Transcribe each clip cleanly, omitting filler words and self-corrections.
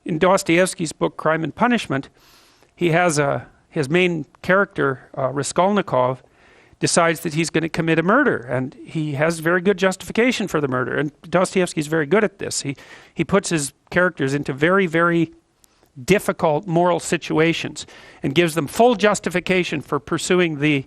in Dostoyevsky's book, Crime and Punishment, he has his main character, Raskolnikov, decides that he's going to commit a murder, and he has very good justification for the murder. And Dostoyevsky's very good at this. He puts his characters into very, very difficult moral situations and gives them full justification for pursuing the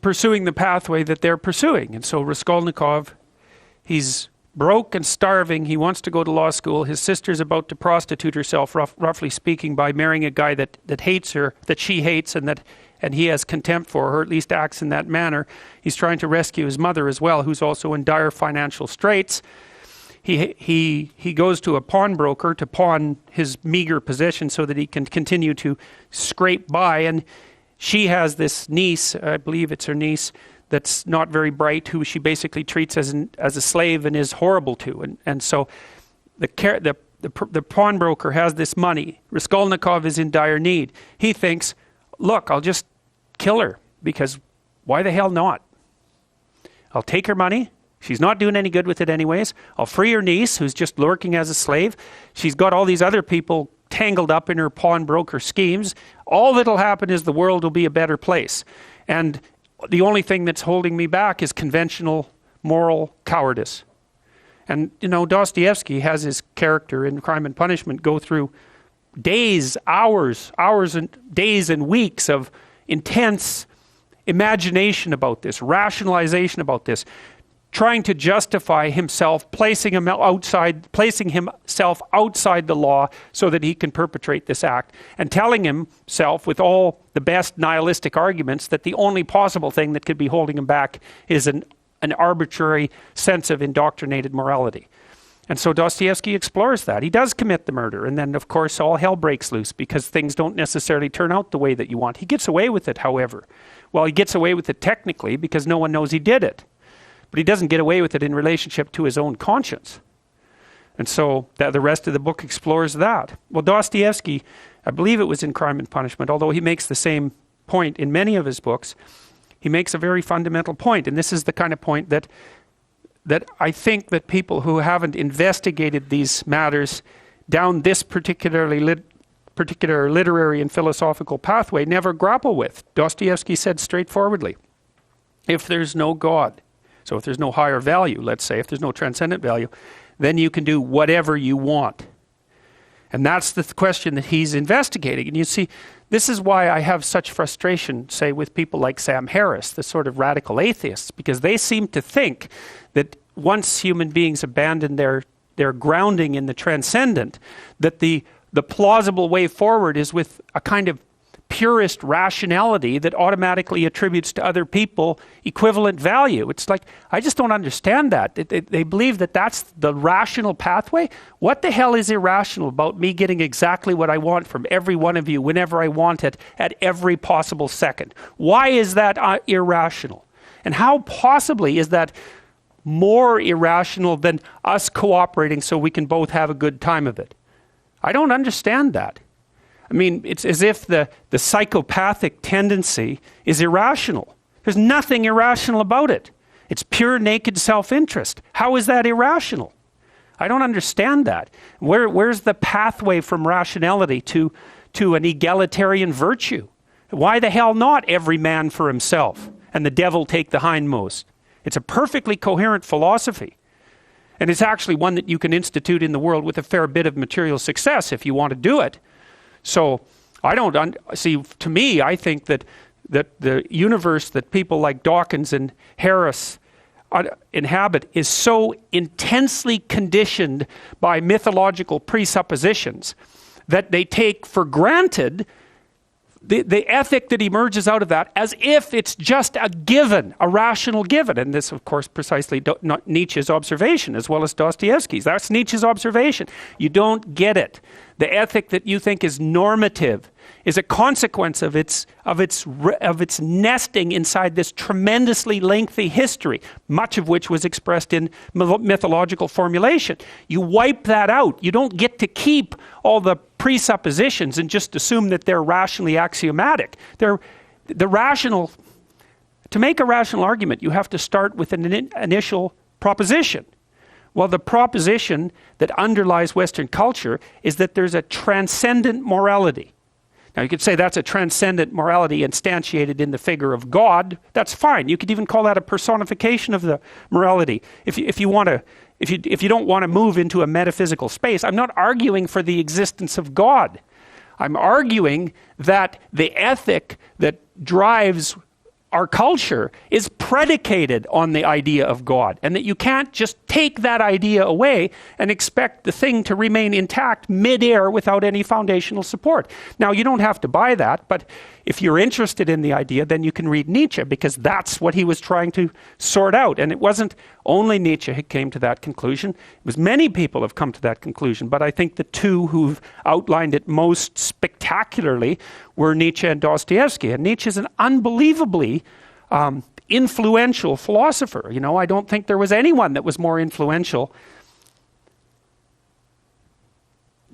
pursuing the pathway that they're pursuing. And so Raskolnikov, he's broke and starving. He wants to go to law school. His sister's about to prostitute herself, roughly speaking, by marrying a guy that hates her, that she hates, and he has contempt for her, at least acts in that manner. He's trying to rescue his mother as well, who's also in dire financial straits. He goes to a pawnbroker to pawn his meager possession so that he can continue to scrape by. And she has this niece, I believe it's her niece, that's not very bright, who she basically treats as a slave and is horrible to. And so the pawnbroker has this money. Raskolnikov is in dire need. He thinks, look, I'll just kill her, because why the hell not? I'll take her money. She's not doing any good with it anyways. I'll free her niece, who's just lurking as a slave. She's got all these other people tangled up in her pawnbroker schemes. All that'll happen is the world will be a better place. And the only thing that's holding me back is conventional moral cowardice. And, Dostoyevsky has his character in Crime and Punishment go through days, hours and days and weeks of intense imagination about this, rationalization about this, trying to justify himself, placing himself outside the law so that he can perpetrate this act, and telling himself with all the best nihilistic arguments that the only possible thing that could be holding him back is an arbitrary sense of indoctrinated morality. And so Dostoyevsky explores that. He does commit the murder, and then of course all hell breaks loose because things don't necessarily turn out the way that you want. He gets away with it, however. Well, he gets away with it technically because no one knows he did it. But he doesn't get away with it in relationship to his own conscience. And so the rest of the book explores that. Well, Dostoyevsky, I believe it was in Crime and Punishment, although he makes the same point in many of his books, he makes a very fundamental point. And this is the kind of point that I think that people who haven't investigated these matters down this particular literary and philosophical pathway never grapple with. Dostoyevsky said straightforwardly, if there's no God, so if there's no higher value, let's say, if there's no transcendent value, then you can do whatever you want. And that's the question that he's investigating. And you see, this is why I have such frustration, say, with people like Sam Harris, the sort of radical atheists, because they seem to think that once human beings abandon their grounding in the transcendent, that the plausible way forward is with a kind of purist rationality that automatically attributes to other people equivalent value. It's like, I just don't understand that. They believe that that's the rational pathway. What the hell is irrational about me getting exactly what I want from every one of you whenever I want it at every possible second? Why is that irrational? And how possibly is that more irrational than us cooperating so we can both have a good time of it? I don't understand that. I mean, it's as if the psychopathic tendency is irrational. There's nothing irrational about it. It's pure naked self-interest. How is that irrational? I don't understand that. Where's the pathway from rationality to an egalitarian virtue? Why the hell not every man for himself and the devil take the hindmost? It's a perfectly coherent philosophy. And it's actually one that you can institute in the world with a fair bit of material success if you want to do it. So I don't see. To me, I think that the universe that people like Dawkins and Harris inhabit is so intensely conditioned by mythological presuppositions that they take for granted the ethic that emerges out of that as if it's just a given, a rational given. And this, of course, precisely not Nietzsche's observation as well as Dostoyevsky's. That's Nietzsche's observation. You don't get it. The ethic that you think is normative is a consequence of its nesting inside this tremendously lengthy history, much of which was expressed in mythological formulation. You wipe that out. You don't get to keep all the presuppositions and just assume that they're rationally axiomatic. To make a rational argument, you have to start with an initial proposition. Well, the proposition that underlies Western culture is that there's a transcendent morality. Now, you could say that's a transcendent morality instantiated in the figure of God. That's fine. You could even call that a personification of the morality. If you don't want to move into a metaphysical space, I'm not arguing for the existence of God. I'm arguing that the ethic that drives our culture is predicated on the idea of God, and that you can't just take that idea away and expect the thing to remain intact midair without any foundational support. Now, you don't have to buy that, but if you're interested in the idea, then you can read Nietzsche, because that's what he was trying to sort out. And it wasn't only Nietzsche who came to that conclusion. It was many people have come to that conclusion, but I think the two who've outlined it most spectacularly were Nietzsche and Dostoyevsky. And Nietzsche is an unbelievably influential philosopher. You know, I don't think there was anyone that was more influential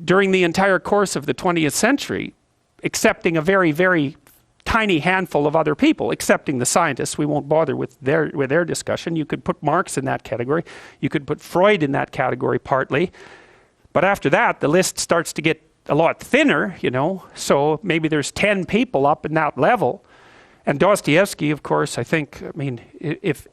during the entire course of the 20th century, excepting a very, very tiny handful of other people, excepting the scientists. We won't bother with their discussion. You could put Marx in that category. You could put Freud in that category partly. But after that, the list starts to get a lot thinner, you know. So maybe there's 10 people up in that level. And Dostoyevsky, of course, I mean, if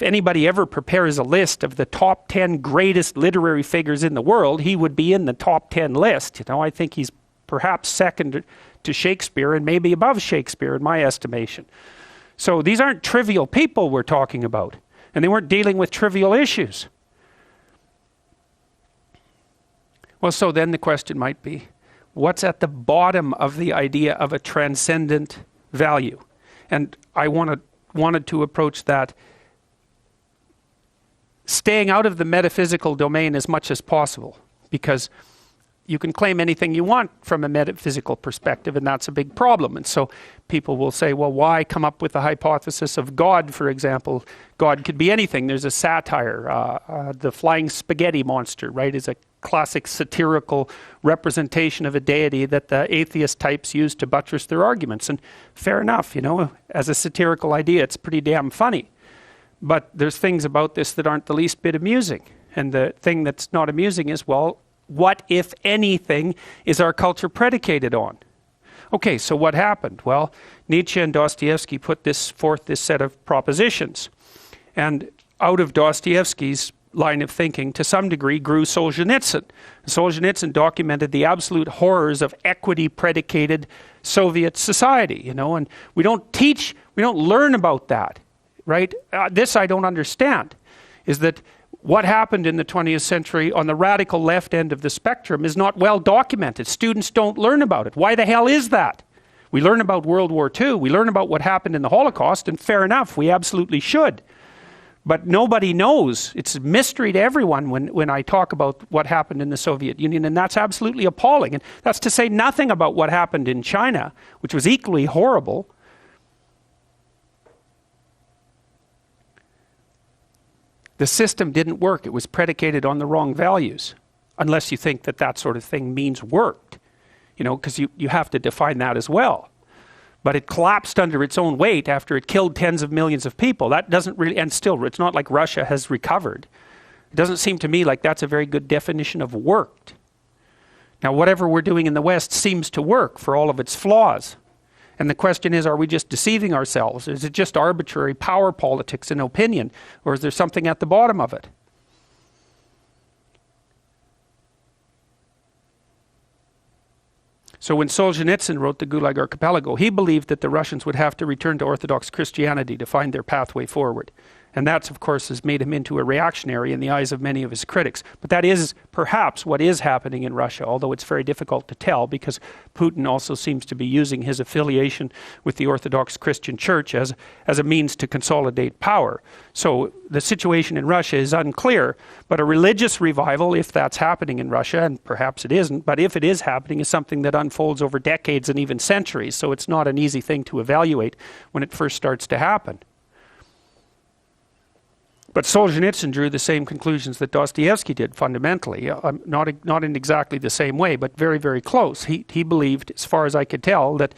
anybody ever prepares a list of the top 10 greatest literary figures in the world, he would be in the top 10 list. You know, I think he's perhaps second to Shakespeare and maybe above Shakespeare in my estimation. So these aren't trivial people we're talking about, and they weren't dealing with trivial issues. Well, so then the question might be, what's at the bottom of the idea of a transcendent value? And I wanted to approach that staying out of the metaphysical domain as much as possible, because you can claim anything you want from a metaphysical perspective, and that's a big problem. And so people will say, well, why come up with the hypothesis of God, for example? God could be anything. There's a satire. The flying spaghetti monster, right, is a classic satirical representation of a deity that the atheist types use to buttress their arguments. And fair enough, you know, as a satirical idea, it's pretty damn funny. But there's things about this that aren't the least bit amusing. And the thing that's not amusing is, well, what, if anything, is our culture predicated on? Okay, so what happened? Well, Nietzsche and Dostoyevsky put forth this set of propositions. And out of Dostoyevsky's line of thinking, to some degree, grew Sολζεντίστιν. Sολζεντίστин documented the absolute horrors of equity-predicated Soviet society, you know, and we don't learn about that, right? This I don't understand, is that what happened in the 20th century on the radical left end of the spectrum is not well documented. Students don't learn about it. Why the hell is that? We learn about World War II. We learn about what happened in the Holocaust, and fair enough, we absolutely should. But nobody knows. It's a mystery to everyone when I talk about what happened in the Soviet Union, and that's absolutely appalling. And that's to say nothing about what happened in China, which was equally horrible. The system didn't work. It was predicated on the wrong values, unless you think that that sort of thing means worked, you know, because you have to define that as well. But it collapsed under its own weight after it killed tens of millions of people. That doesn't really, and still, it's not like Russia has recovered. It doesn't seem to me like that's a very good definition of worked. Now, whatever we're doing in the West seems to work for all of its flaws. And the question is, are we just deceiving ourselves? Is it just arbitrary power politics and opinion? Or is there something at the bottom of it? So when Sολζεντίστιν wrote the Gulag Archipelago, he believed that the Russians would have to return to Orthodox Christianity to find their pathway forward. And that's, of course, has made him into a reactionary in the eyes of many of his critics. But that is perhaps what is happening in Russia, although it's very difficult to tell, because Putin also seems to be using his affiliation with the Orthodox Christian Church as a means to consolidate power. So the situation in Russia is unclear, but a religious revival, if that's happening in Russia, and perhaps it isn't, but if it is happening, is something that unfolds over decades and even centuries. So it's not an easy thing to evaluate when it first starts to happen. But Solzhenitsyn drew the same conclusions that Dostoyevsky did fundamentally, not in exactly the same way, but very, very close. He believed, as far as I could tell, that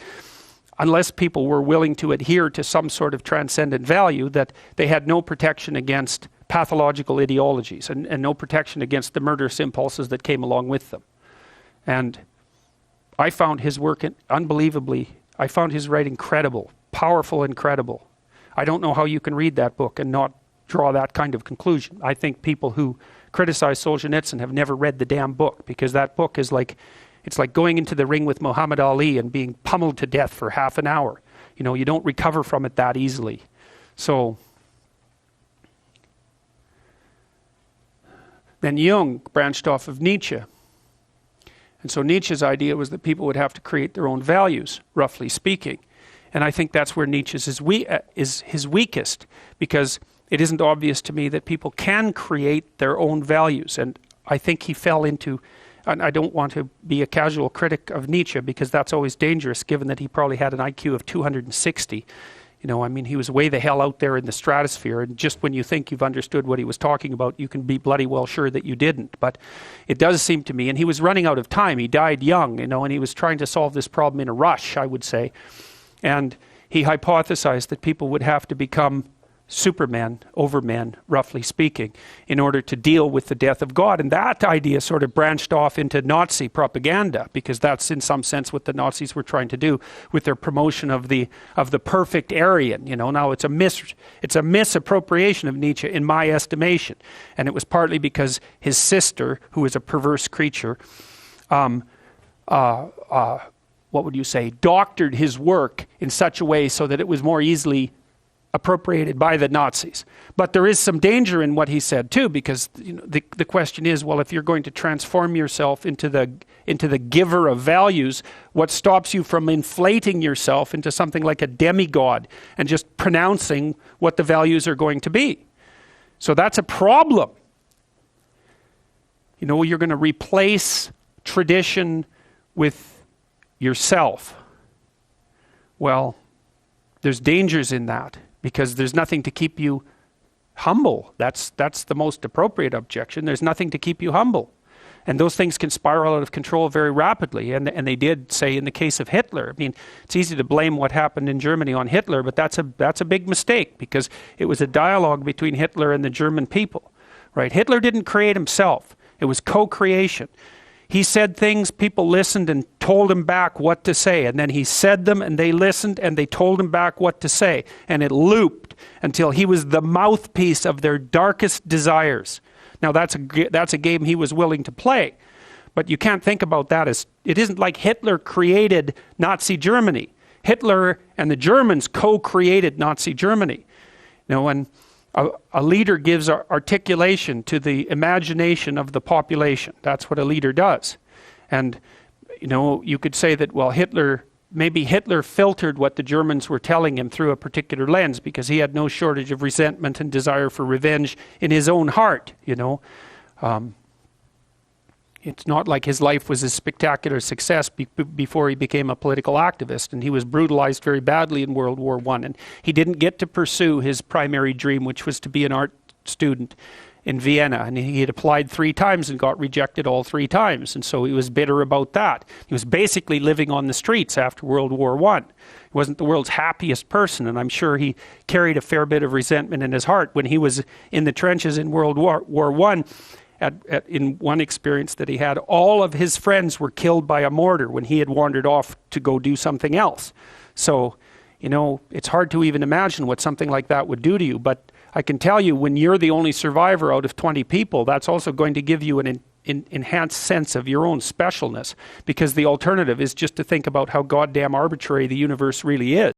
unless people were willing to adhere to some sort of transcendent value, that they had no protection against pathological ideologies and no protection against the murderous impulses that came along with them. And I found his work I found his writing credible, powerful and credible. I don't know how you can read that book and not draw that kind of conclusion. I think people who criticize Solzhenitsyn have never read the damn book, because that book is it's like going into the ring with Muhammad Ali and being pummeled to death for half an hour. You know, you don't recover from it that easily. So then Jung branched off of Nietzsche. And so Nietzsche's idea was that people would have to create their own values, roughly speaking. And I think that's where Nietzsche's is his weakest, because it isn't obvious to me that people can create their own values. And I think he fell into, and I don't want to be a casual critic of Nietzsche, because that's always dangerous, given that he probably had an IQ of 260. You know, I mean, he was way the hell out there in the stratosphere, and just when you think you've understood what he was talking about, you can be bloody well sure that you didn't. But it does seem to me, and he was running out of time. He died young, you know, and he was trying to solve this problem in a rush, I would say. And he hypothesized that people would have to become supermen, overmen, roughly speaking, in order to deal with the death of God. And that idea sort of branched off into Nazi propaganda, because that's in some sense what the Nazis were trying to do with their promotion of the perfect Aryan. You know, now it's a misappropriation of Nietzsche in my estimation. And it was partly because his sister, who is a perverse creature, what would you say, doctored his work in such a way so that it was more easily appropriated by the Nazis. But there is some danger in what he said too, because you know, the question is, well, if you're going to transform yourself into the giver of values, what stops you from inflating yourself into something like a demigod and just pronouncing what the values are going to be? So that's a problem. You know, you're going to replace tradition with yourself. Well, there's dangers in that, because there's nothing to keep you humble. That's the most appropriate objection. There's nothing to keep you humble. And those things can spiral out of control very rapidly. And they did, say, in the case of Hitler. I mean, it's easy to blame what happened in Germany on Hitler, but that's a big mistake, because it was a dialogue between Hitler and the German people, right? Hitler didn't create himself. It was co-creation. He said things, people listened and told him back what to say. And then he said them and they listened and they told him back what to say. And it looped until he was the mouthpiece of their darkest desires. Now that's a game he was willing to play. But you can't think about that as, it isn't like Hitler created Nazi Germany. Hitler and the Germans co-created Nazi Germany. You know, when a leader gives articulation to the imagination of the population. That's what a leader does. And, you know, you could say that, well, maybe Hitler filtered what the Germans were telling him through a particular lens, because he had no shortage of resentment and desire for revenge in his own heart, you know. It's not like his life was a spectacular success before he became a political activist, and he was brutalized very badly in World War I, and he didn't get to pursue his primary dream, which was to be an art student in Vienna, and he had applied 3 times and got rejected all 3 times, and so he was bitter about that. He was basically living on the streets after World War I. He wasn't the world's happiest person, and I'm sure he carried a fair bit of resentment in his heart when he was in the trenches in World War I. In one experience that he had, all of his friends were killed by a mortar when he had wandered off to go do something else. So, you know, it's hard to even imagine what something like that would do to you. But I can tell you, when you're the only survivor out of 20 people, that's also going to give you an enhanced sense of your own specialness, because the alternative is just to think about how goddamn arbitrary the universe really is.